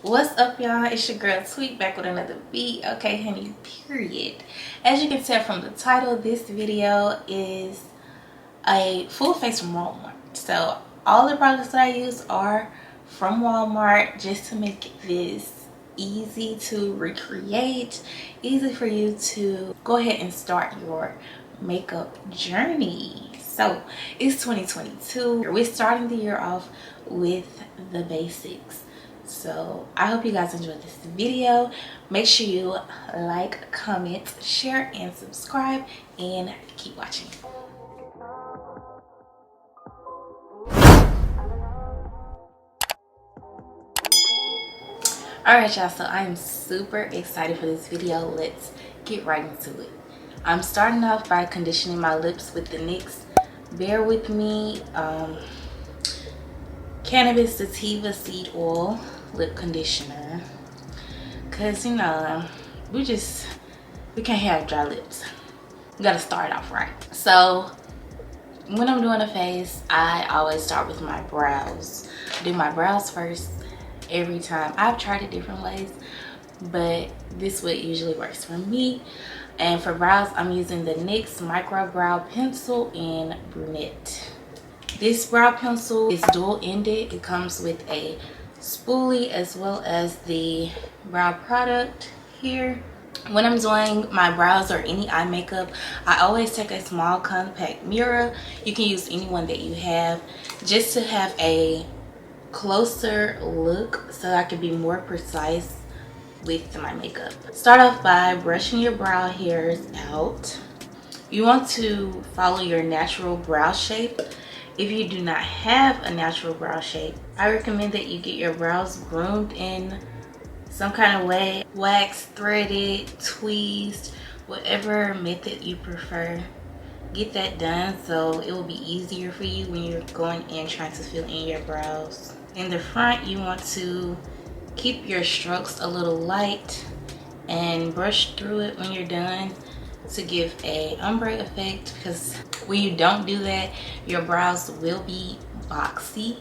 What's up, y'all? It's your girl Tweet back with another beat. Okay, honey, period. As you can tell from the title, this video is a full face from Walmart. So all the products that I use are from Walmart, just to make this easy to recreate, easy for you to go ahead and start your makeup journey. So it's 2022. We're starting the year off with the basics. So I hope you guys enjoyed this video. Make sure you like, comment, share, and subscribe, and keep watching. Alright, y'all, so I'm super excited for this video. Let's get right into it. I'm starting off by conditioning my lips with the NYX Bear With Me Cannabis Sativa Seed Oil Lip Conditioner. Because, you know, we can't have dry lips. We gotta start off right. So when I'm doing a face, I always start with my brows. I do my brows first every time. I've tried it different ways, but this way usually works for me. And for brows, I'm using the NYX Micro Brow Pencil in Brunette. This brow pencil is dual-ended. It comes with a spoolie as well as the brow product here. When I'm doing my brows or any eye makeup, I always take a small compact mirror. You can use any one that you have, just to have a closer look so I can be more precise with my makeup. Start off by brushing your brow hairs out. You want to follow your natural brow shape. If you do not have a natural brow shape, I recommend that you get your brows groomed in some kind of way, wax, threaded, tweezed, whatever method you prefer. Get that done so it will be easier for you when you're going in trying to fill in your brows. In the front, you want to keep your strokes a little light and brush through it when you're done to give a ombre effect, because when you don't do that, your brows will be boxy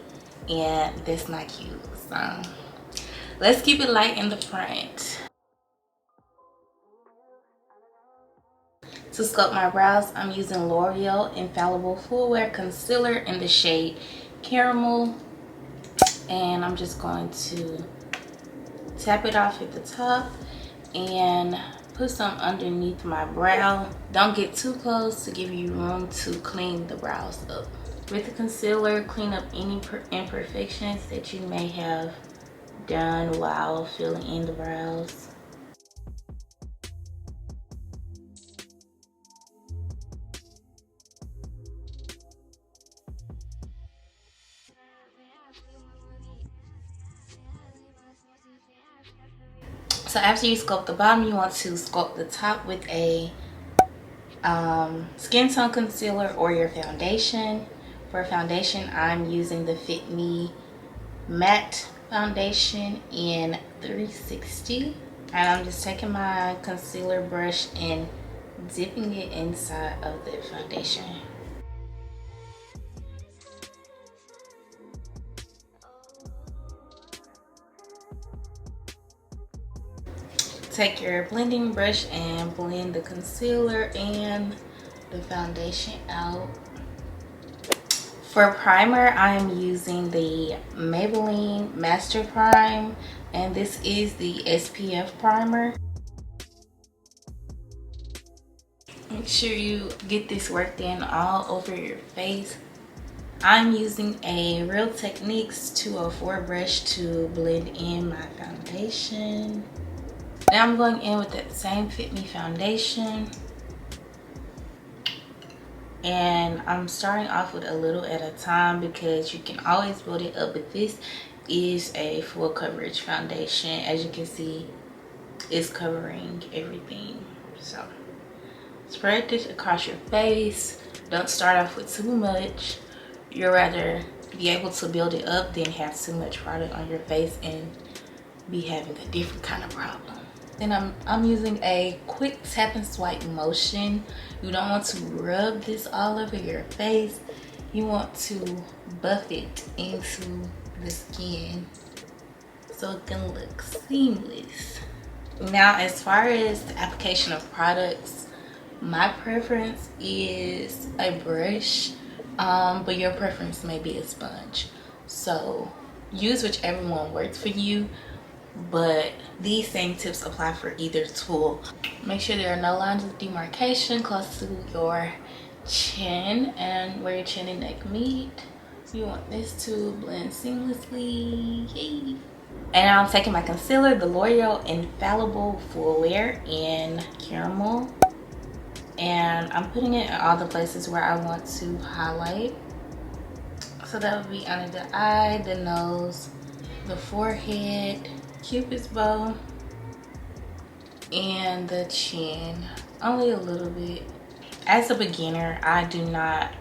and that's not cute. So let's keep it light in the front. To sculpt my brows, I'm using L'Oreal Infallible Full Wear Concealer in the shade Caramel, and I'm just going to tap it off at the top and put some underneath my brow. Don't get too close to give you room to clean the brows up. With the concealer, clean up any imperfections that you may have done while filling in the brows. So after you sculpt the bottom, you want to sculpt the top with a skin tone concealer or your foundation. For foundation, I'm using the Fit Me Matte Foundation in 360. And I'm just taking my concealer brush and dipping it inside of the foundation. Take your blending brush and blend the concealer and the foundation out. For primer, I'm using the Maybelline Master Prime, and this is the SPF primer. Make sure you get this worked in all over your face. I'm using a Real Techniques 204 brush to blend in my foundation. Now I'm going in with that same Fit Me foundation, and I'm starting off with a little at a time because you can always build it up, but this is a full coverage foundation. As you can see, it's covering everything. So spread this across your face. Don't start off with too much. You'd rather be able to build it up than have too much product on your face and be having a different kind of problem. Then I'm using a quick tap and swipe motion. You don't want to rub this all over your face. You want to buff it into the skin. so it can look seamless. Now, as far as the application of products, my preference is a brush, but your preference may be a sponge. So use whichever one works for you, but these same tips apply for either tool. Make sure there are no lines of demarcation close to your chin and where your chin and neck meet. You want this to blend seamlessly. Yay. And I'm taking my concealer, the L'Oreal Infallible Full Wear in Caramel, and I'm putting it in all the places where I want to highlight. So that would be under the eye, the nose, the forehead, Cupid's bow, and the chin. Only a little bit. As a beginner, I do not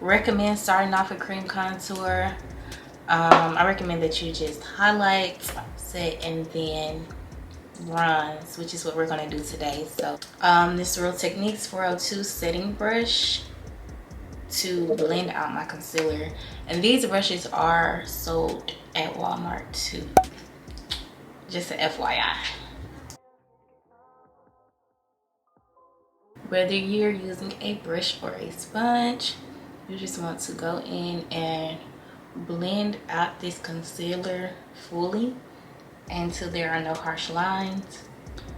recommend starting off with cream contour. I recommend that you just highlight, set, and then bronze, which is what we're going to do today. So this Real Techniques 402 setting brush to blend out my concealer, and these brushes are sold at Walmart too, just a FYI. Whether you're using a brush or a sponge, you just want to go in and blend out this concealer fully until there are no harsh lines.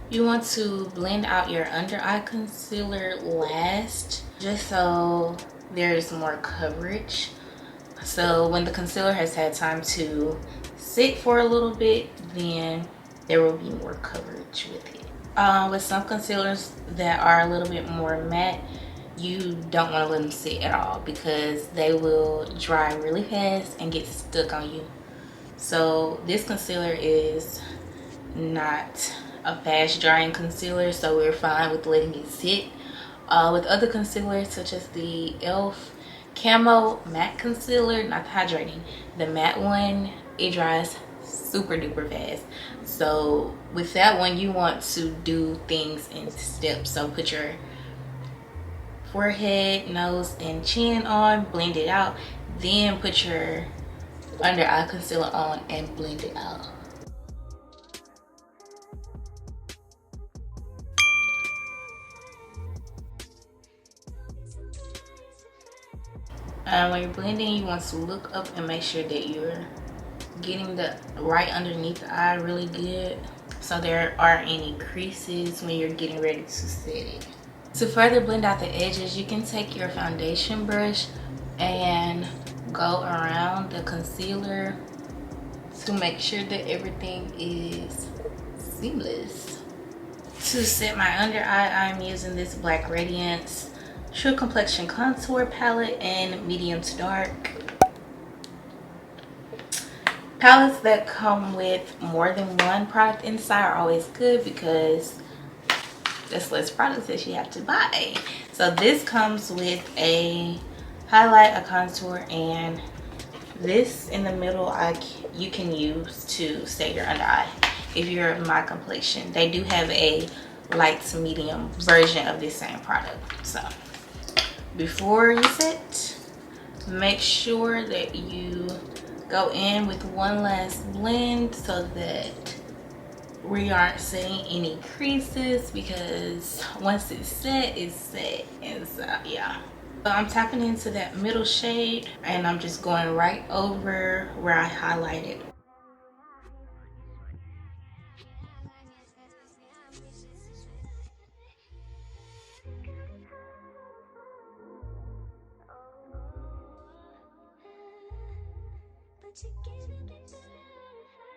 You want to blend out your under eye concealer last, just so there's more coverage. So when the concealer has had time to sit for a little bit, then there will be more coverage with it. With some concealers that are a little bit more matte, you don't want to let them sit at all because they will dry really fast and get stuck on you. So this concealer is not a fast drying concealer, so we're fine with letting it sit. With other concealers such as the e.l.f. Camo Matte Concealer, not the hydrating, the matte one, it dries super duper fast. So with that one, you want to do things in steps. So put your forehead, nose, and chin on, blend it out, then put your under eye concealer on and blend it out. When you're blending, you want to look up and make sure that you're getting the right underneath the eye really good, so there aren't any creases when you're getting ready to set it. To further blend out the edges, you can take your foundation brush and go around the concealer to make sure that everything is seamless. To set my under eye, I'm using this Black Radiance True Complexion Contour Palette in medium to dark. Palettes that come with more than one product inside are always good because there's less products that you have to buy. So this comes with a highlight, a contour, and this in the middle you can use to set your under eye if you're my complexion. They do have a light to medium version of this same product. So before you set, make sure that you go in with one last blend so that we aren't seeing any creases, because once it's set, and so yeah. So I'm tapping into that middle shade and I'm just going right over where I highlighted.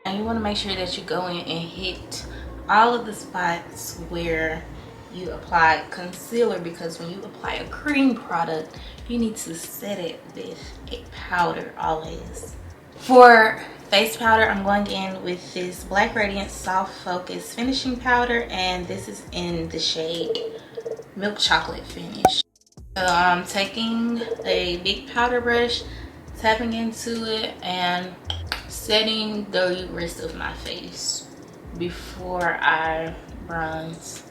And you want to make sure that you go in and hit all of the spots where you apply concealer, because when you apply a cream product, you need to set it with a powder always. For face powder, I'm going in with this Black Radiance Soft Focus Finishing Powder, and this is in the shade Milk Chocolate Finish. So I'm taking a big powder brush, tapping into it, and setting the rest of my face before I bronze.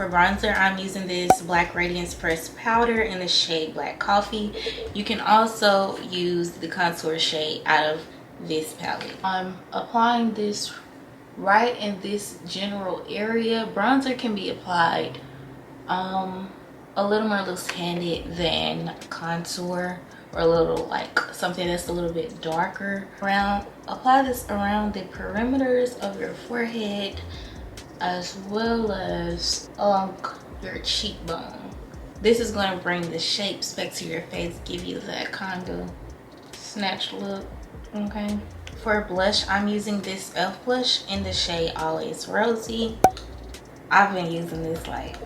For bronzer, I'm using this Black Radiance Pressed Powder in the shade Black Coffee. You can also use the contour shade out of this palette. I'm applying this right in this general area. Bronzer can be applied a little more loose-handed than contour, or a little like something that's a little bit darker. Apply this around the perimeters of your forehead as well as along your cheekbone. This is going to bring the shapes back to your face, give you that kind of snatch look. Okay, for blush, I'm using this e.l.f. blush in the shade Always Rosy. I've been using this like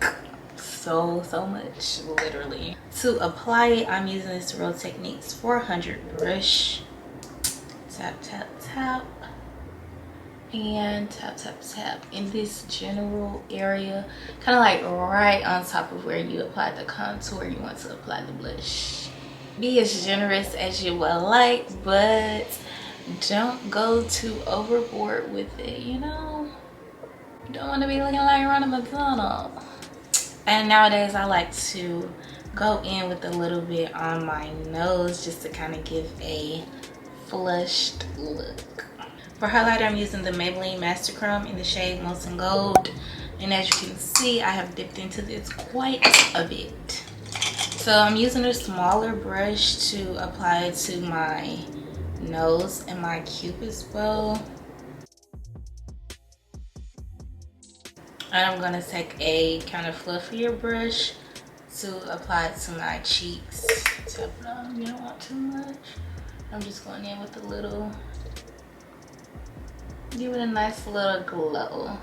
so much, literally. To apply it, I'm using this Real Techniques 400 brush. Tap tap tap and tap tap tap in this general area, kind of like right on top of where you apply the contour. You want to apply the blush. Be as generous as you will like, but don't go too overboard with it, you know. You don't want to be looking like Ronald McDonald. And nowadays I like to go in with a little bit on my nose just to kind of give a flushed look. For highlighter, I'm using the Maybelline Master Chrome in the shade Molten Gold. And as you can see, I have dipped into this quite a bit. So I'm using a smaller brush to apply it to my nose and my cupid's bow. And I'm gonna take a kind of fluffier brush to apply it to my cheeks. Tap it on, you don't want too much. I'm just going in with a little, give it a nice little glow.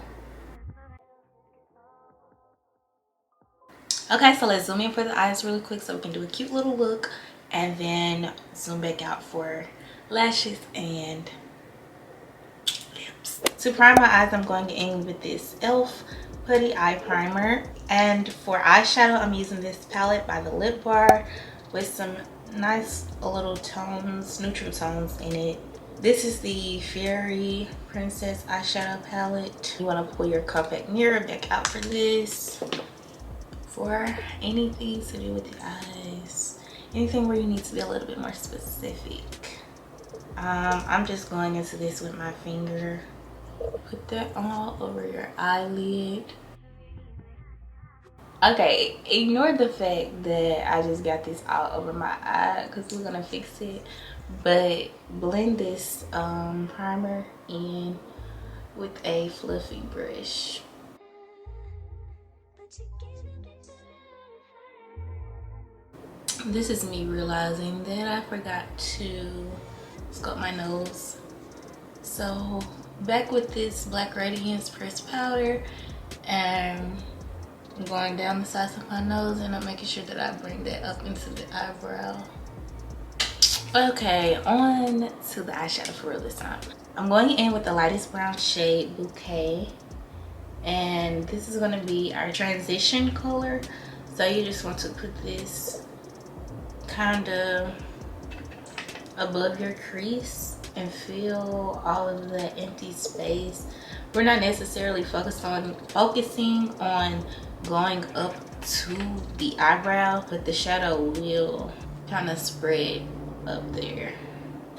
Okay, so let's zoom in for the eyes really quick so we can do a cute little look, and then zoom back out for lashes and lips. To prime my eyes, I'm going in with this e.l.f. Putty Eye Primer. And for eyeshadow, I'm using this palette by the Lip Bar with some nice little tones, neutral tones in it. This is the Fairy Princess eyeshadow palette. You want to pull your compact mirror back out for this. For anything to do with the eyes, anything where you need to be a little bit more specific. I'm just going into this with my finger. Put that all over your eyelid. Okay, ignore the fact that I just got this all over my eye because we're gonna fix it. But blend this primer in with a fluffy brush. This is me realizing that I forgot to sculpt my nose. So back with this Black Radiance Pressed Powder, and I'm going down the sides of my nose, and I'm making sure that I bring that up into the eyebrow. Okay, on to the eyeshadow for real this time. I'm going in with the lightest brown shade Bouquet, and this is going to be our transition color. So you just want to put this kind of above your crease and fill all of the empty space. We're not necessarily focusing on going up to the eyebrow, but the shadow will kind of spread up there.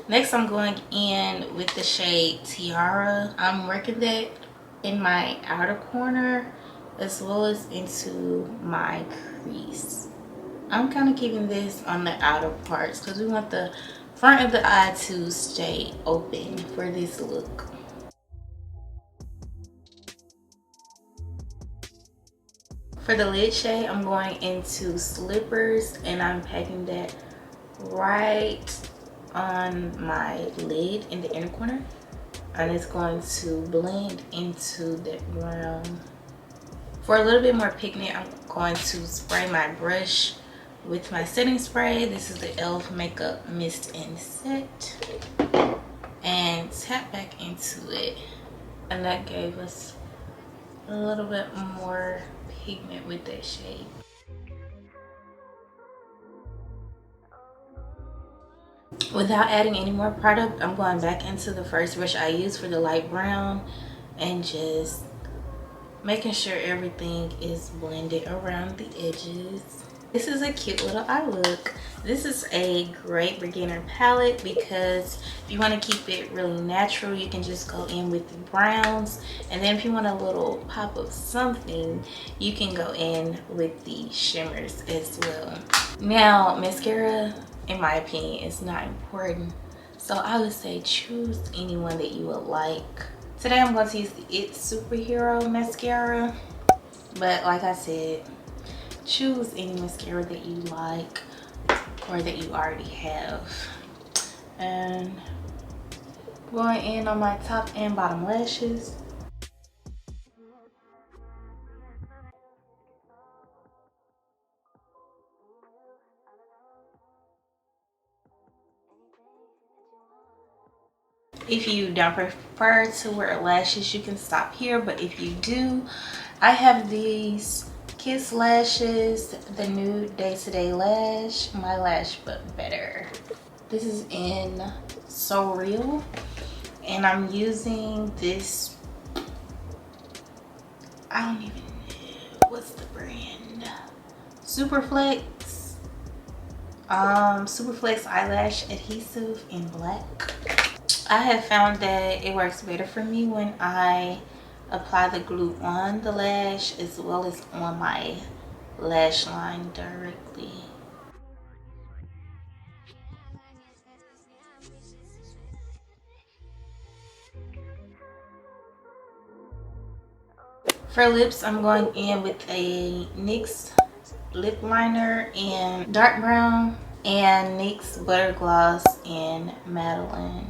Next, I'm going in with the shade Tiara. I'm working that in my outer corner as well as into my crease. I'm kind of keeping this on the outer parts because we want the front of the eye to stay open for this look. For the lid shade, I'm going into Slippers, and I'm packing that right on my lid in the inner corner, and it's going to blend into that brown. For a little bit more pigment, I'm going to spray my brush with my setting spray. This is the e.l.f. Makeup Mist and Set, and tap back into it, and that gave us a little bit more pigment with that shade. Without adding any more product, I'm going back into the first brush I used for the light brown and just making sure everything is blended around the edges. This is a cute little eye look. This is a great beginner palette because if you want to keep it really natural, you can just go in with the browns. And then if you want a little pop of something, you can go in with the shimmers as well. Now, mascara, in my opinion, is not important. So I would say choose anyone that you would like. Today I'm going to use the It Superhero mascara. But like I said, choose any mascara that you like or that you already have. And going in on my top and bottom lashes. If you don't prefer to wear lashes, you can stop here. But if you do, I have these Kiss lashes, the new Day to Day lash, my lash but better. This is in So Real, and I'm using this, I don't even know what's the brand, Superflex eyelash adhesive in black. I have found that it works better for me when I apply the glue on the lash as well as on my lash line directly. For lips, I'm going in with a NYX lip liner in dark brown and NYX butter gloss in Madeline.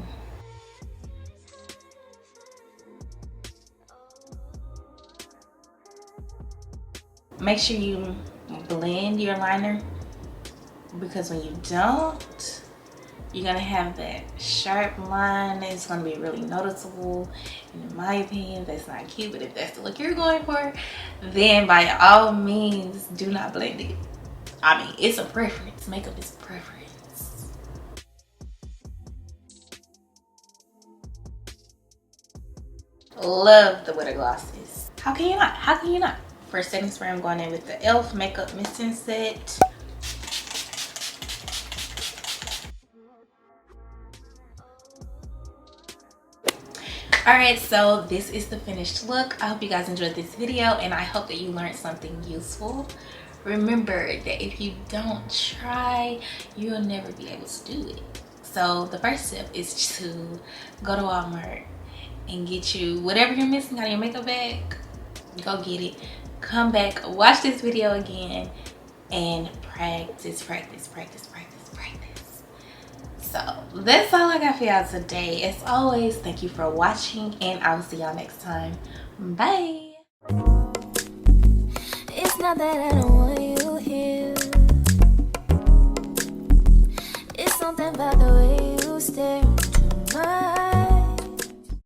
Make sure you blend your liner, because when you don't, you're gonna have that sharp line. It's gonna be really noticeable. And in my opinion, that's not cute. But if that's the look you're going for, then by all means, do not blend it. I mean, it's a preference. Makeup is preference. Love the butter glosses. How can you not? How can you not? For setting spray, I'm going in with the e.l.f. makeup misting set. Alright, so this is the finished look. I hope you guys enjoyed this video, and I hope that you learned something useful. Remember that if you don't try, you'll never be able to do it. So the first step is to go to Walmart and get you whatever you're missing out of your makeup bag. Go get it. Come back, watch this video again, and practice. So that's all I got for y'all today. As always, thank you for watching, and I will see y'all next time. Bye. It's not that I don't want you here. It's something about the way you stare.